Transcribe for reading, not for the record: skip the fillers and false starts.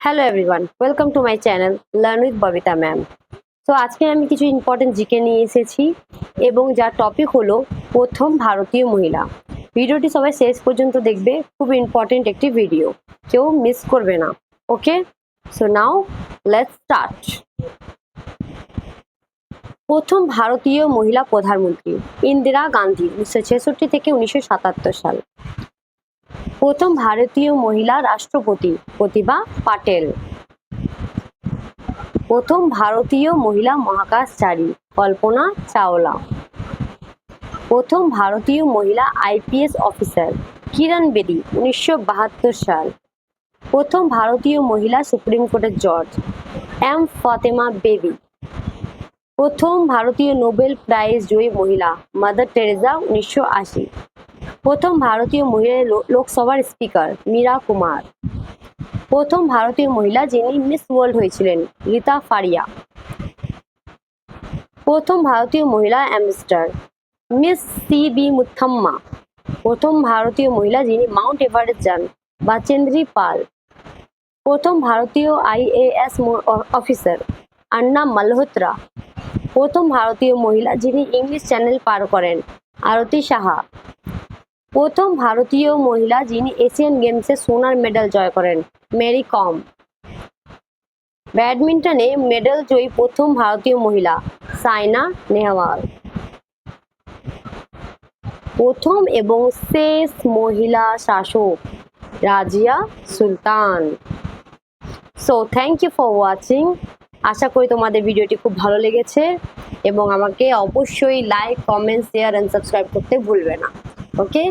Hello everyone, welcome to my channel learn with Babita ma'am. তো আজকে আমি কিছু ইম্পর্টেন্ট জিকে নিয়ে এসেছি এবং যার টপিক হলো প্রথম ভারতীয় মহিলা। ভিডিওটি সবাই শেষ পর্যন্ত দেখবে, খুব ইম্পর্টেন্ট একটি ভিডিও, কেউ মিস করবে না। ওকে, সো নাও লেটস স্টার্ট। প্রথম ভারতীয় মহিলা প্রধানমন্ত্রী ইন্দিরা গান্ধী 1966 থেকে 1977 সাল। প্রথম ভারতীয় মহিলা রাষ্ট্রপতি প্রতিভা পাটেল। প্রথম ভারতীয় মহিলা মহাকাশচারী কল্পনা চাওলা। প্রথম ভারতীয় মহিলা আইপিএস অফিসার কিরণ বেদি 1972 সাল। প্রথম ভারতীয় মহিলা সুপ্রিম কোর্টের জজ এম ফাতেমা বেবি। প্রথম ভারতীয় নোবেল প্রাইজ জয়ী মহিলা মাদার টেরেসা 1980। প্রথম ভারতীয় মহিলা লোকসভার স্পিকার মীরা কুমার। প্রথম ভারতীয় মহিলা যিনি মিস ওয়ার্ল্ড হয়েছিলেন রীতা ফারিয়া। প্রথম ভারতীয় মহিলা অ্যাম্বাসেডর মিস সি.বি. মুথাম্মা। প্রথম ভারতীয় মহিলা যিনি মাউন্ট এভারেস্ট যান বাচেন্দ্রী পাল। প্রথম ভারতীয় আইএএস অফিসার আন্না মালহোত্রা। প্রথম ভারতীয় মহিলা যিনি ইংলিশ চ্যানেল পার করেন আরতি সাহা। প্রথম ভারতীয় মহিলা যিনি এশিয়ান গেমসে সোনার মেডেল জয় করেন মেরি কম। ব্যাডমিন্টনে মেডেল জয়ী প্রথম ভারতীয় মহিলা সাইনা নেহওয়াল। প্রথম এবং শেষ মহিলা শাসক Razia Sultan. So thank you for watching. আশা করি তোমাদের ভিডিওটি খুব ভালো লেগেছে এবং আমাকে অবশ্যই like, comment, share and subscribe করতে ভুলবে না। ওকে।